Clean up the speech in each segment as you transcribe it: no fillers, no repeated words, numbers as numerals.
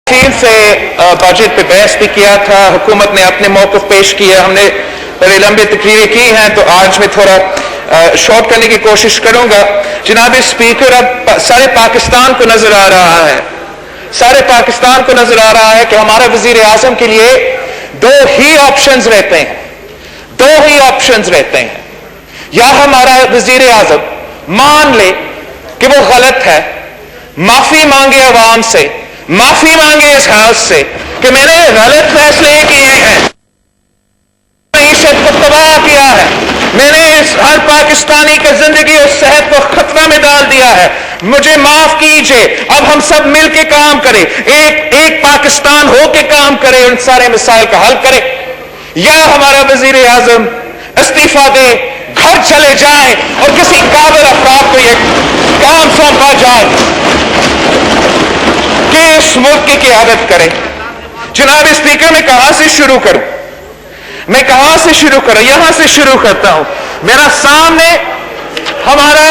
से बजट पे बहस भी किया था, हुकूमत ने अपने मौक़िफ़ पेश किया, हमने बड़े लंबे तकरीरें की हैं, तो आज मैं थोड़ा शॉर्ट करने की कोशिश करूंगा। जनाब स्पीकर, अब सारे पाकिस्तान को नजर आ रहा है, सारे पाकिस्तान को नजर आ रहा है कि हमारा वजीर आजम के लिए दो ही ऑप्शंस रहते हैं, दो ही ऑप्शंस रहते हैं। या हमारा वजीर आजम मान ले कि वो गलत है, माफी मांगे अवाम से, माफी मांगे इस हाउस से कि मैंने गलत फैसले किए हैं, ईशत को तबाह किया है, मैंने इस हर पाकिस्तानी की जिंदगी और सेहत को खतरा में डाल दिया है, मुझे माफ कीजिए। अब हम सब मिल के काम करें, एक पाकिस्तान हो के काम करें, उन सारे मसाइल का हल करें। या हमारा वजीर आजम इस्तीफा दे, घर चले जाए और किसी काबिल अफराद को यह काम सौंपा जाए कि इस मुल्क की क़यादत करें। जनाब स्पीकर, मैं कहां से शुरू करूं, मैं कहां से शुरू करूं? यहां से शुरू करता हूं। मेरा सामने हमारा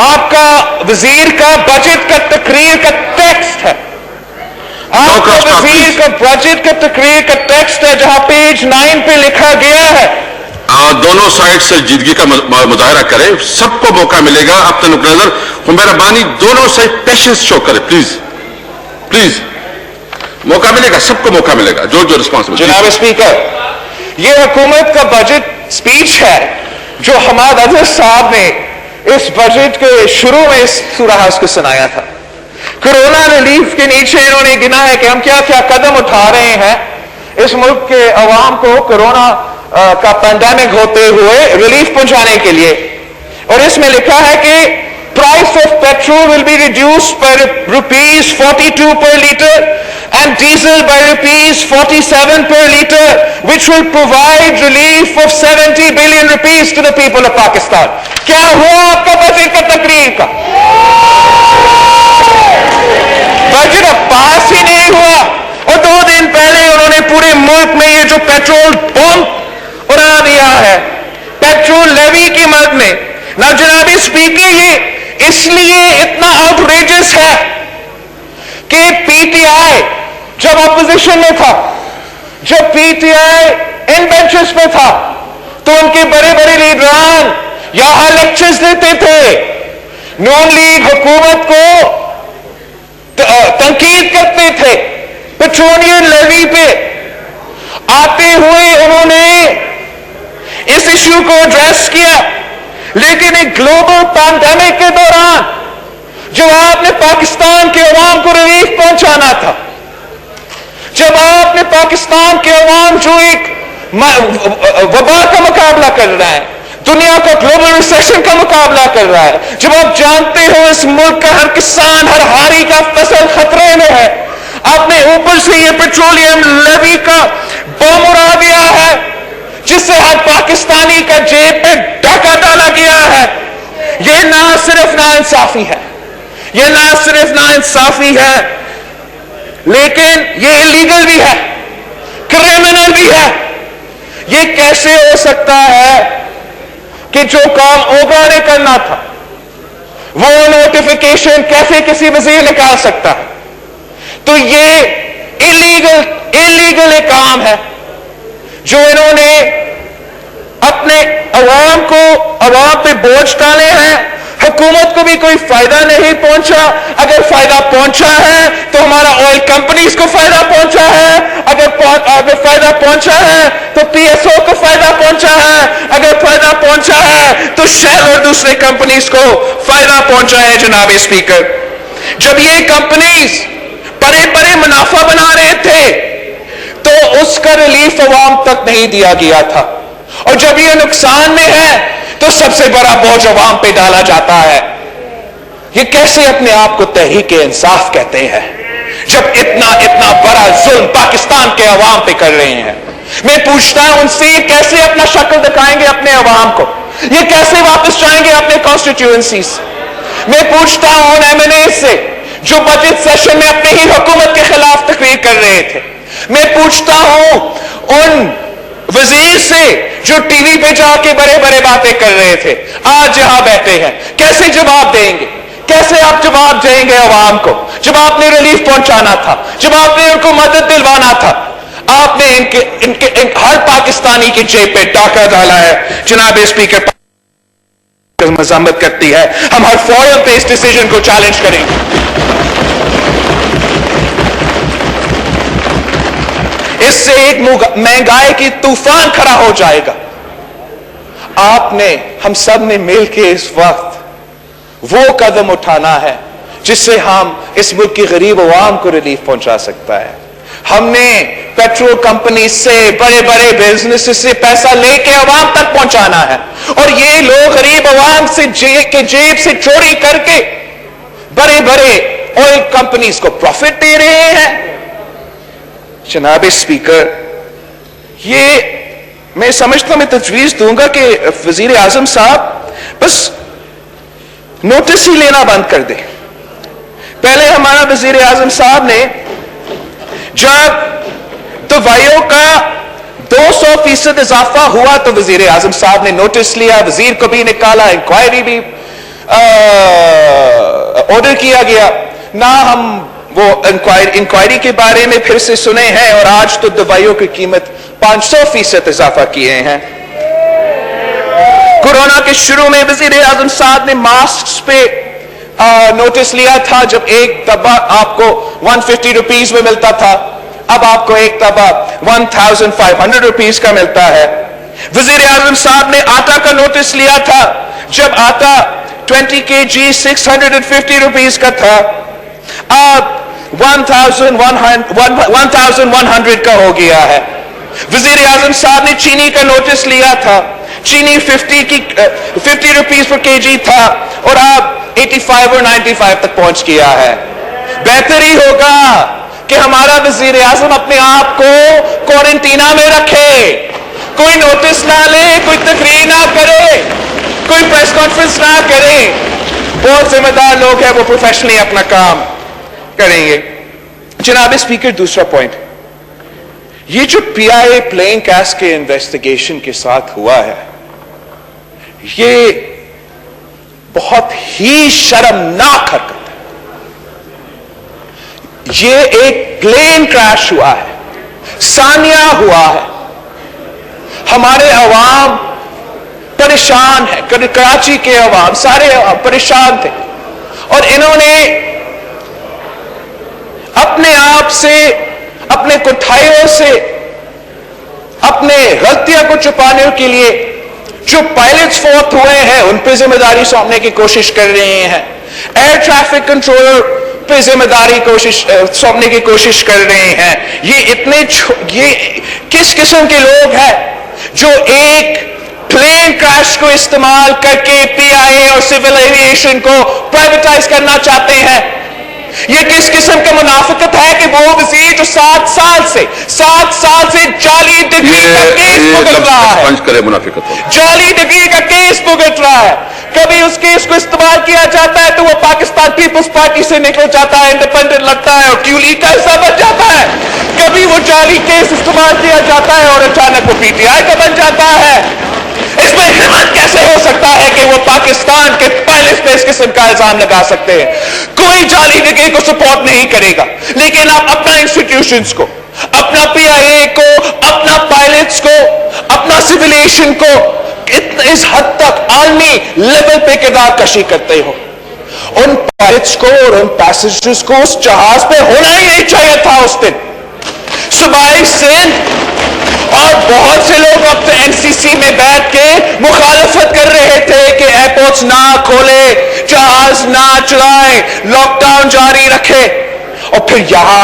आपका वजीर का बजट का तकरीर का टेक्स्ट है, आपका वजीर का बजट का तकरीर का टेक्स्ट है, जहां पेज 9 पे लिखा गया है। दोनों साइड से जिंदगी का मुजाहरा करें, सबको मौका मिलेगा अपने नुक्ता नजर। मेहरबानी दोनों साइड पेशेंस शो करें, प्लीज प्लीज, मौका मिलेगा, सबको मौका मिलेगा, जो जो रिस्पॉन्सिबल। जनाब स्पीकर, ये हुकूमत का बजट स्पीच है जो हमाद अजहर साहब ने इस बजट के शुरू में इस सूरह हाउस को सुनाया था। कोरोना रिलीफ के नीचे इन्होंने गिना है कि हम क्या क्या कदम उठा रहे हैं इस मुल्क के अवाम को कोरोना का पैंडेमिक होते हुए रिलीफ पहुंचाने के लिए। और इसमें लिखा है कि price of petrol will be reduced by ₹42 per liter and diesel by ₹47 per liter, which will provide relief of ₹70 billion to the people of Pakistan. क्या हुआ आपका बजट का तकरीर का? बजट अब पास ही नहीं हुआ, और 2 दिन पहले उन्होंने पूरे मुल्क में ये जो पेट्रोल बम उड़ा दिया है, पेट्रोल लेवी की मद में। ना जनाब स्पीकर, ये इसलिए इतना आउटरेजियस है कि पीटीआई जब अपोजिशन में था, जब पीटीआई इन बेंचेस पे था, तो उनके बड़े बड़े लीडरान यहां लेक्चर्स देते थे, नून लीग हुकूमत को तंकीद करते थे पेट्रोलियम लेवी पे। आते हुए उन्होंने इस इश्यू को एड्रेस किया, लेकिन एक ग्लोबल पैंडेमिक के दौरान जब आपने पाकिस्तान के अवाम को रिलीफ पहुंचाना था, जब आपने पाकिस्तान के अवाम जो एक वबा का मुकाबला कर रहा है, दुनिया का ग्लोबल रिसेशन का मुकाबला कर रहा है, जब आप जानते हो इस मुल्क का हर किसान, हर हारी का फसल खतरे में है, आपने ऊपर से ये पेट्रोलियम लेवी का बम उड़ा दिया है जिससे हर पाकिस्तानी का जेब पे डाका डाला गया है। ये ना सिर्फ नाइंसाफी है, ये ना सिर्फ नाइंसाफी है, लेकिन ये इलीगल भी है, क्रिमिनल भी है। ये कैसे हो सकता है कि जो काम ओगा ने करना था वो नोटिफिकेशन कैसे किसी वजीर निकाल सकता है? तो ये इलीगल एक काम है जो इन्होंने अपने अवाम पे बोझ डाले हैं। हुकूमत को भी कोई फायदा नहीं पहुंचा, अगर फायदा पहुंचा है तो हमारा ऑयल कंपनीज को फायदा पहुंचा है, अगर फायदा पहुंचा है तो पीएसओ को फायदा पहुंचा है, अगर फायदा पहुंचा है तो शेल और दूसरे कंपनीज को फायदा पहुंचा है। जनाब स्पीकर, जब ये कंपनीज बड़े बड़े मुनाफा बना रहे थे तो उसका रिलीफ अवाम तक नहीं दिया गया था, और जब ये नुकसान में है तो सबसे बड़ा बोझ अवाम पे डाला जाता है। ये कैसे अपने आप को तहरीक इंसाफ कहते हैं जब इतना इतना बड़ा जुल्म पाकिस्तान के अवाम पे कर रहे हैं? मैं पूछता हूं उनसे, ये कैसे अपना शक्ल दिखाएंगे अपने अवाम को? ये कैसे वापस जाएंगे अपने कॉन्स्टिट्यूएंसी से? मैं पूछता हूं उन एमएनए से जो बजट सेशन में अपनी ही हुकूमत के खिलाफ तकरीर कर रहे थे। मैं पूछता हूं उन वजीर से जो टीवी पे जाके बड़े बड़े बातें कर रहे थे, आज यहां बैठे हैं, कैसे जवाब देंगे? कैसे आप जवाब देंगे अवाम को जब आपने रिलीफ पहुंचाना था, जब आपने उनको मदद दिलवाना था, आपने इनके हर पाकिस्तानी की जेब पे डाका डाला है। जनाब स्पीकर, मजम्मत करती है, हम हर फॉरम पे इस डिसीजन को चैलेंज करेंगे। इससे एक महंगाई की तूफान खड़ा हो जाएगा। आपने, हम सब ने मिलकर इस वक्त वो कदम उठाना है जिससे हम इस मुल्क की गरीब अवाम को रिलीफ पहुंचा सकता है। हमने पेट्रोल कंपनी से, बड़े बड़े बिजनेस से पैसा लेके अवाम तक पहुंचाना है, और ये लोग गरीब अवाम से जेब से चोरी करके बड़े बड़े ऑयल कंपनीज को प्रॉफिट दे रहे हैं। जनाब स्पीकर, ये मैं समझता हूं, मैं तजवीज दूंगा कि वजीर आजम साहब बस नोटिस ही लेना बंद कर दे। पहले हमारा वजीर आजम साहब ने जब दवाइयों का 200% इजाफा हुआ तो वजीर आजम साहब ने नोटिस लिया, वजीर को भी निकाला, इंक्वायरी भी ऑर्डर किया गया ना। हम वो इंक्वायरी के बारे में फिर से सुने हैं, और आज तो दवाइयों की कीमत 500% इजाफा किए हैं। कोरोना के शुरू में वजीर आजम साहब ने मास्क पे नोटिस लिया था। जब एक डब्बा आपको 150 रुपीज में मिलता था, अब आपको एक डब्बा 1500 रुपीज का मिलता है। वजीर आजम साहब ने आटा का नोटिस लिया था। जब आटा 20 kg 650 रुपीज का था, अब 1100 का हो गया है। वजीर आजम साहब ने चीनी का नोटिस लिया था। चीनी 50 रुपीज पर kg था, और अब 85 और 95 तक पहुंच गया है। बेहतर ही होगा कि हमारा वजीर आजम अपने आप को क्वारंटीना में रखे, कोई नोटिस ना ले, कोई तकरीर ना करे, कोई प्रेस कॉन्फ्रेंस ना करे। बहुत जिम्मेदार लोग हैं, वो प्रोफेशनली अपना काम करेंगे। जनाब स्पीकर, दूसरा पॉइंट, ये जो PIA प्लेइंग कैश के इन्वेस्टिगेशन के साथ हुआ है, ये बहुत ही शर्मनाक हरकत है। ये एक प्लेन क्रैश हुआ है, सानिया हुआ है। हमारे अवाम परेशान है, कराची के अवाम, सारे अवाम परेशान थे, और इन्होंने अपने आप से, अपने कोठाइयों से, अपने गलतियों को छुपाने के लिए जो पायलट्स फौत हुए हैं उन पे जिम्मेदारी सौंपने की कोशिश कर रहे हैं। एयर ट्रैफिक कंट्रोलर पे जिम्मेदारी सौंपने की कोशिश कर रहे हैं। ये किस किस्म के लोग हैं जो एक प्लेन क्रैश को इस्तेमाल करके PIA और सिविल एविएशन को प्राइवेटाइज करना चाहते हैं? ये किस किस्म का मुनाफिकत है कि वो वजीर जो 7 साल से जाली डिग्री का केस भुगत रहा है, जाली डिग्री का केस भुगत रहा है। कभी उस केस को इस्तेमाल किया जाता है तो वो पाकिस्तान पीपल्स पार्टी से निकल जाता है, इंडिपेंडेंट लगता है और क्यू लीग का हिस्सा बन जाता है। कभी वो जाली केस इस्तेमाल किया जाता है और अचानक वो PTI का बन जाता है। इसमें हिम्मत कैसे हो सकता है कि वो पाकिस्तान के पायलट पे इस किस्म का इल्जाम लगा सकते हैं? कोई जाली डिग्री को सपोर्ट नहीं करेगा, लेकिन आप अपना इंस्टीट्यूशंस को, अपना PIA को, अपना पायलट्स को, अपना सिविलेशन को इस हद तक आलमी लेवल पे किरदार कशी करते हो। उन पायलट्स को और उन पैसेंजर्स को उस जहाज पे होना ही नहीं चाहिए था उस दिन। सूबाई सिंध और बहुत से लोग अब तो NCC में बैठ के मुखालफत कर रहे थे कि एयरपोर्ट्स ना खोले, जहाज ना चलाए, लॉकडाउन जारी रखे, और फिर यहां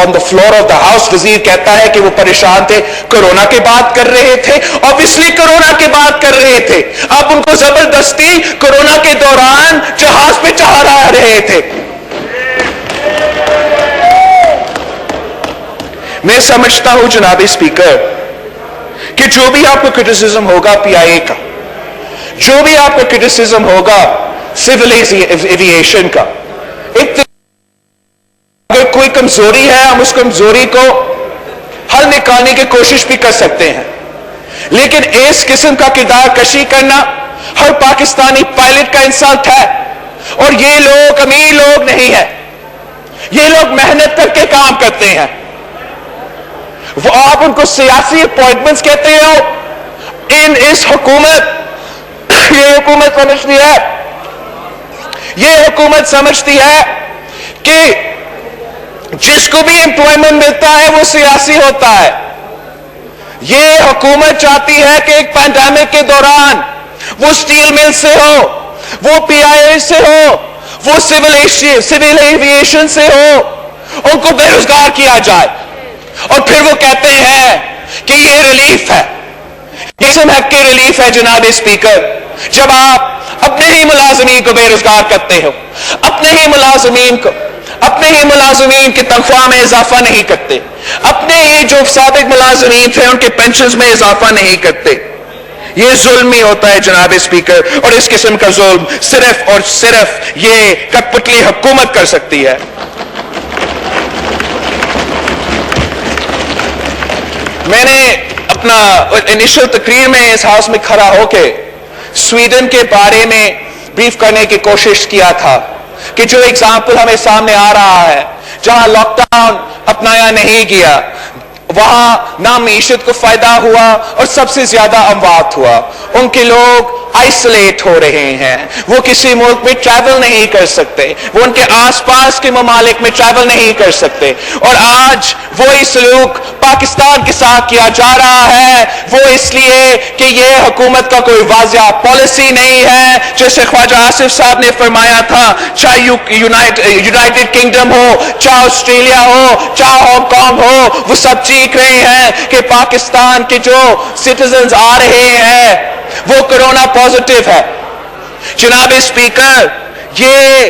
on the floor of the house वजीर कहता है कि वो परेशान थे, कोरोना के बात कर रहे थे। ऑब्वियसली कोरोना के बात कर रहे थे, आप उनको जबरदस्ती कोरोना के दौरान जहाज पे चढ़ा रहे थे। मैं समझता हूं जनाब स्पीकर कि जो भी आपको क्रिटिसिज्म होगा PIA का, जो भी आपको क्रिटिसिज्म होगा सिविल एविएशन का, एक अगर कोई कमजोरी है हम उस कमजोरी को हल निकालने की कोशिश भी कर सकते हैं, लेकिन इस किस्म का किरदार कशी करना हर पाकिस्तानी पायलट का इंसल्ट है। और ये लोग अमीर लोग नहीं है, ये लोग मेहनत करके काम करते हैं, वो आप उनको सियासी अपॉइंटमेंट्स कहते हो। इस हुकूमत, ये हुकूमत समझती है, ये हुकूमत समझती है कि जिसको भी एम्प्लॉयमेंट मिलता है वो सियासी होता है। ये हुकूमत चाहती है कि एक पैंडेमिक के दौरान वो स्टील मिल से हो, वो पीआईए से हो, वो सिविल एविएशन से हो, उनको बेरोजगार किया जाए और फिर वो कहते हैं कि ये रिलीफ है। ये किस्म के रिलीफ है जनाब स्पीकर, जब आप अपने ही मुलाजमीन को बेरोजगार करते हो, अपने ही मुलाजमीन की तनख्वाह में इजाफा नहीं करते, अपने ही जो साबिक मुलाजमीन थे उनके पेंशन में इजाफा नहीं करते। ये जुल्म ही होता है जनाब स्पीकर, और इस किस्म का जुल्म सिर्फ और सिर्फ ये कठपुतली हुकूमत कर सकती है। मैंने अपना इनिशियल तकरीर में इस हाउस में खड़ा होके स्वीडन के बारे में ब्रीफ करने की कोशिश किया था कि जो एग्जाम्पल हमें सामने आ रहा है, जहां लॉकडाउन अपनाया नहीं गया, वहां ना मीशत को फायदा हुआ और सबसे ज्यादा अमवात हुआ। उनके लोग आइसोलेट हो रहे हैं, वो किसी मुल्क में ट्रैवल नहीं कर सकते, वो उनके आसपास के ममालिक में ट्रैवल नहीं कर सकते। और आज वही सलूक पाकिस्तान के साथ किया जा रहा है, वो इसलिए कि ये हुकूमत का कोई वाज़िह पॉलिसी नहीं है। जैसे ख्वाजा आसिफ साहब ने फरमाया था, चाहे यूनाइटेड किंगडम हो, चाहे ऑस्ट्रेलिया हो, चाहे हांगकांग हो, वो सब चीख रहे हैं कि पाकिस्तान के जो सिटीजन्स आ रहे हैं वो कोरोना पॉजिटिव है। जनाब स्पीकर, ये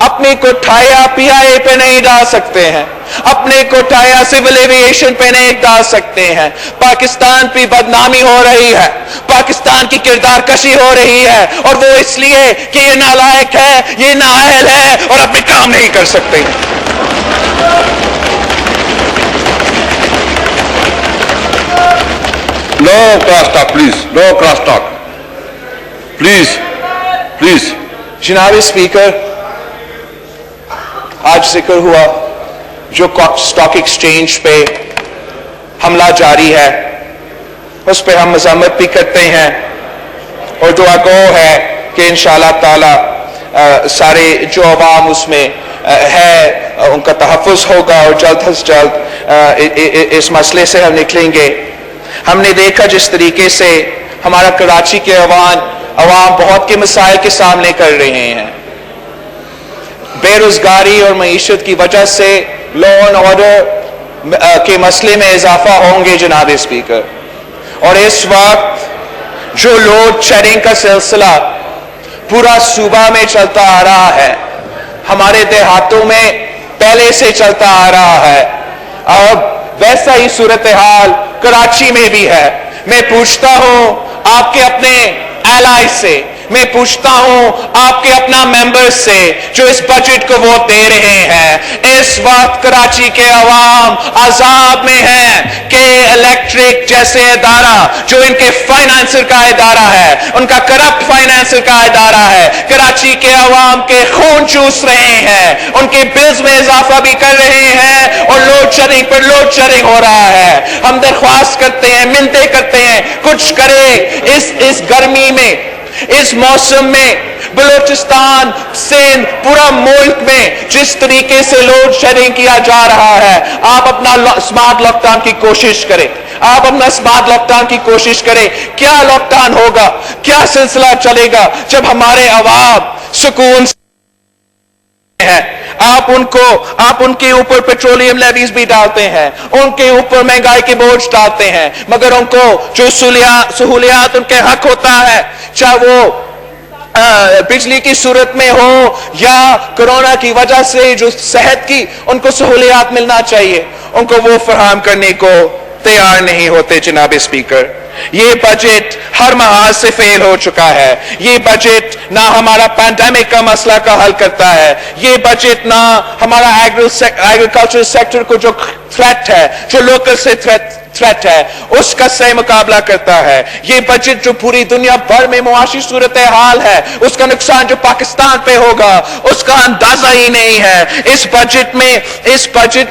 अपनी कोठाया पीआईए पे नहीं डाल सकते हैं, अपने कोठाया सिविल एविएशन पे नहीं डाल सकते हैं। पाकिस्तान की बदनामी हो रही है, पाकिस्तान की किरदार कशी हो रही है, और वो इसलिए कि ये नालायक है, ये नाअहल है और अपने काम नहीं कर सकते। No crosstalk, please. No crosstalk. Please. Please. जनाब स्पीकर, आज जिक्र हुआ जो स्टॉक एक्सचेंज पे हमला जारी है, उस पे हम मज़म्मत भी करते हैं और दुआ गो है कि इंशाअल्लाह ताला सारे जो अवाम उसमें है उनका तहफ़्फ़ुज़ होगा और जल्द से जल्द इस मसले से हम निकलेंगे। हमने देखा जिस तरीके से हमारा कराची के अवाम बहुत के मसाइल के सामने कर रहे हैं, बेरोजगारी और मईशत की वजह से लॉ एंड ऑर्डर के मसले में इजाफा होंगे जनाब स्पीकर। और इस वक्त जो लोड शेडिंग का सिलसिला पूरा सूबा में चलता आ रहा है, हमारे देहातों में पहले से चलता आ रहा है, अब वैसा ही सूरत हाल कराची में भी है। मैं पूछता हूं आपके अपने एलाइज से, मैं पूछता हूं आपके अपना मेंबर्स से जो इस बजट को वोट दे रहे हैं, इस वक्त कराची के अवाम अजाब में है कि इलेक्ट्रिक जैसे इदारा जो इनके फाइनेंसर का इदारा है, उनका करप्ट फाइनेंसर का इदारा है, कराची के अवाम के खून चूस रहे हैं, उनके बिल्स में इजाफा भी कर रहे हैं और लोड शेडिंग पर लोड शेडिंग हो रहा है। हम दरख्वास्त करते हैं, मिन्नते करते हैं, कुछ करे इस गर्मी में, इस मौसम में। बलूचिस्तान, सिंध, पूरा मुल्क में जिस तरीके से लोड शेडिंग किया जा रहा है, आप अपना स्मार्ट लॉकडाउन की कोशिश करें, आप अपना स्मार्ट लॉकडाउन की कोशिश करें। क्या लॉकडाउन होगा, क्या सिलसिला चलेगा जब हमारे अवाम सुकून है। आप उनके ऊपर पेट्रोलियम लेवीज भी डालते हैं, उनके ऊपर महंगाई के बोझ डालते हैं, मगर उनको जो सहूलियात उनके हक होता है, चाहे वो बिजली की सूरत में हो या कोरोना की वजह से जो सेहत की उनको सहूलियात मिलना चाहिए, उनको वो फराहम करने को तैयार नहीं होते जनाब स्पीकर। ये बजट हर महाज से फेल हो चुका है। ये बजट ना हमारा पैंडेमिक का मसला का हल करता है, ये बजट ना हमारा एग्रीकल्चर सेक्टर को जो थ्रेट है, जो लोकल से थ्रेट है, उसका सही मुकाबला करता है। ये बजट जो पूरी दुनिया भर में मुआशी सूरत हाल है, उसका नुकसान जो पाकिस्तान पे होगा, उसका अंदाजा ही नहीं है। इस बजट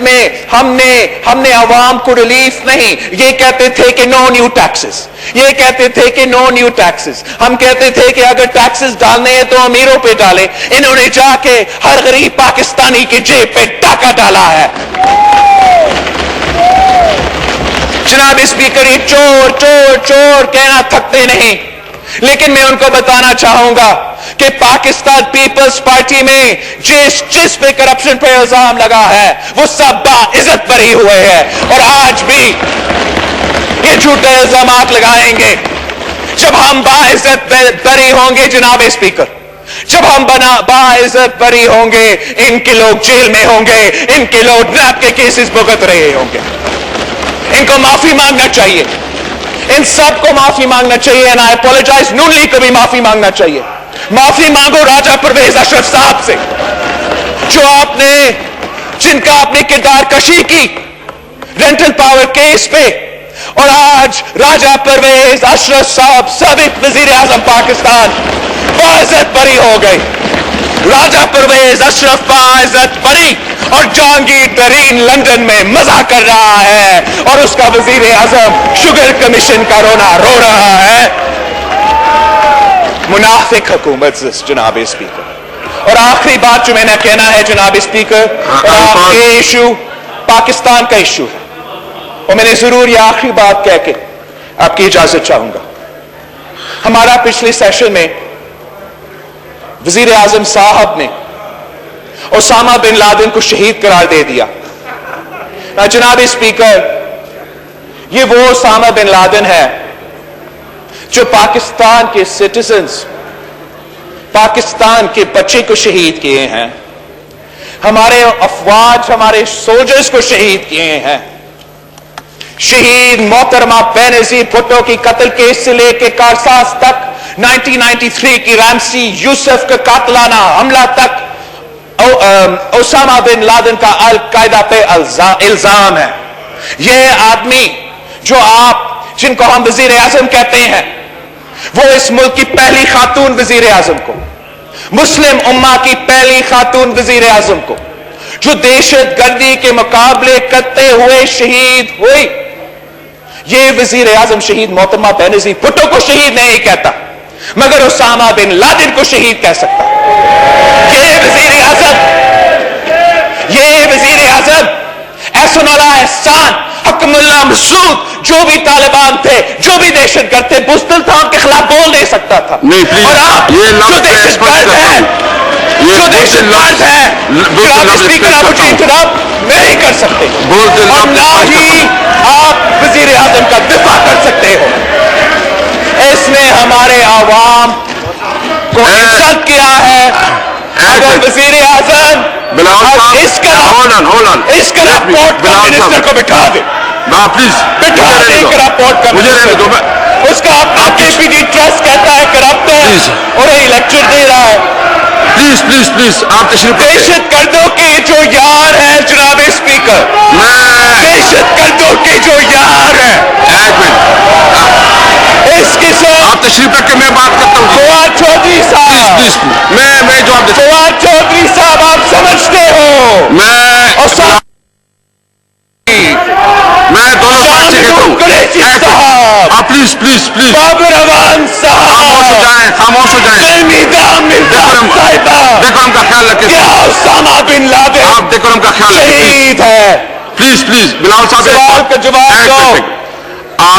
में हमने आवाम को रिलीफ नहीं, ये कहते थे कि नो न्यू टैक्सेस, ये कहते थे कि नो न्यू टैक्सेस, हम कहते थे कि अगर टैक्सेस डालने हैं तो अमीरों पे डालें। इन्होंने जाके हर गरीब पाकिस्तानी की जेब पे डाका डाला है। जनाब स्पीकर, ये चोर चोर चोर कहना थकते नहीं, लेकिन मैं उनको बताना चाहूंगा कि पाकिस्तान पीपल्स पार्टी में जिस पे करप्शन पे इल्जाम लगा है, वो सब बाइज्जत बरी हुए हैं और आज भी ये झूठे इल्जाम लगाएंगे। जब हम बाइज्जत बरी होंगे जनाब स्पीकर, जब हम बाइज्जत बरी होंगे, इनके लोग जेल में होंगे, इनके लोग रैप के केसेस भुगत रहे होंगे। इनको माफी मांगना चाहिए, इन सबको माफी मांगना चाहिए। And I apologise, Noon League को भी माफी मांगना चाहिए। माफी मांगो राजा परवेज अशरफ साहब से, जिनका आपने किरदार कशी की रेंटल पावर केस पे, और आज राजा परवेज अशरफ साहब साबिक वजीर आजम पाकिस्तान बाइज्जत बरी हो गए। राजा परवेज अशरफ बाइज्जत बरी और जहांगीर तरीन लंदन में मजा कर रहा है और उसका वजीर आजम शुगर कमीशन का रोना रो रहा है। मुनाफिक हुकूमत जनाब स्पीकर। और आखिरी बात जो मैंने कहना है जनाब स्पीकर, आपके इशू पाकिस्तान का इशू है, और मैंने जरूर ये आखिरी बात कह के आपकी इजाजत चाहूंगा। हमारा पिछले सेशन में वजीर आजम साहब ने ओसामा बिन लादेन को शहीद करार दे दिया। जनाब स्पीकर, ये वो ओसामा बिन लादेन है जो पाकिस्तान के सिटीजन्स, पाकिस्तान के बच्चे को शहीद किए हैं, हमारे अफवाज, हमारे सोल्जर्स को शहीद किए हैं। शहीद मोहतरमा बेनजीर भुट्टो की कत्ल केस से लेकर कारसास तक, 1993 की रैमसी यूसुफ का कातलाना हमला तक, ओसामा बिन लादेन का अल कायदा पे इल्जाम है। यह आदमी जिनको हम वजीर आजम कहते हैं, वो इस मुल्क की पहली खातून वजीर आजम को, मुस्लिम उम्मा की पहली खातून वजीर आजम को, जो दहशतगर्दी के मुकाबले करते हुए शहीद हुई, ये वजीर आजम शहीद मोहतरमा बेनजीर भुट्टो को शहीद नहीं कहता, मगर ओसामा बिन लादेन को शहीद कह सकता। ये वजीर आजम एहसानुल्लाह एहसान, हकमुल्लाह मसूद, जो भी तालिबान थे, जो भी दहशतगर्द थे, बुज़दिल था, उनके खिलाफ बोल नहीं सकता था। नहीं, प्लीज, और आप ये जो दहशतगर्द है, स्पीकर, आप मुझे इंटरप्ट नहीं कर सकते, और ना ही आप वजीर आजम का दिफा कर सकते हो। इसने हमारे आवाम को इंसल्ट किया है। अगर वजीर आजम इसका रिपोर्ट का मिनिस्टर को बिठा दे, प्लीज बिठा दे रिपोर्ट का मिनिस्टर। उसका अपना केपीटी ट्रस्ट कहता है करप्ट है और ये लेक्चर दे रहा है। प्लीज प्लीज प्लीज आप तशरीफ दहशतगर्दों के जो यार है जनाब स्पीकर, दहशतगर्दों के जो यार है, एक मिनट इसके साथ आप तशरीफ रख के मैं बात करता हूँ। फवाद चौधरी साहब, प्लीज मैं जवाब देता हूँ। फवाद चौधरी साहब, आप समझते हो, मैं दोनों साइड से कहता हूँ। आप please please please Babar Awan साहब, खामोश हो जाए। देकोरम का ख्याल रखें। ओसामा बिन लादेन आप देकोरम का ख्याल शहीद है। प्लीज प्लीज बिलावल साहब, सवाल का जवाब दो।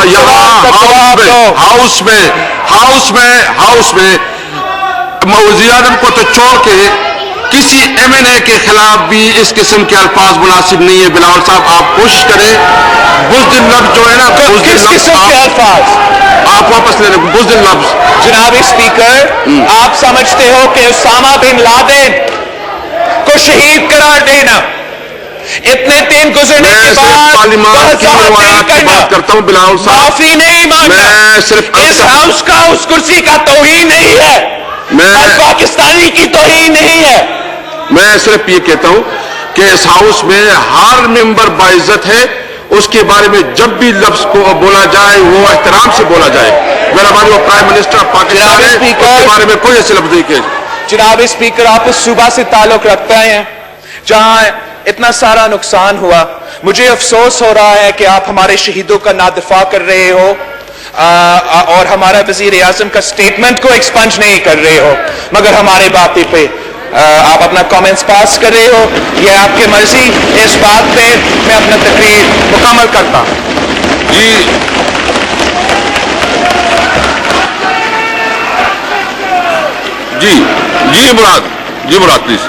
यहाँ हाउस में वज़ीर आज़म को तो छोड़ के किसी MNA के खिलाफ भी इस किस्म के अल्फाज मुनासिब नहीं है। बिलावल साहब, आप कोशिश करें, बुज़दिल लफ्ज़ जो है ना, किस किस्म के अल्फाज आप वापस ले लें। बुज़दिल लफ्ज़ जनाब स्पीकर, आप समझते हो कि ओसामा बिन लादेन को शहीद करार देना, इतने दिन गुजरने के बाद पार्लियामेंट की बात करता हूं बिलावल साहब, माफी नहीं मांगना, मैं सिर्फ इस हाउस का उस कुर्सी का तौहीन नहीं है, मैं पाकिस्तानी की तौहीन नहीं है। मैं सिर्फ ये कहता हूं کہ اس ہاؤس میں ہر ممبر باعزت ہے، اس کے بارے میں جب بھی لفظ کو بولا جائے وہ احترام سے بولا جائے. میرا بھائی وہ پرائم منسٹر آف پاکستان ہے، اس کے بارے میں کوئی ایسے لفظ نہیں کہے. جناب اسپیکر، آپ اس صوبہ سے تعلق رکھتے ہیں جہاں اتنا سارا نقصان ہوا. مجھے افسوس ہو رہا ہے کہ آپ ہمارے شہیدوں کا نہ دفاع کر رہے ہو اور ہمارا وزیر اعظم کا سٹیٹمنٹ کو ایکسپنج نہیں کر رہے ہو، مگر ہمارے باتی پہ آپ اپنا کامنٹس پاس کر رہے ہو. یہ آپ کی مرضی. اس بات پہ میں اپنا تقریر مکمل کرتا ہوں. جی مراد پلیز.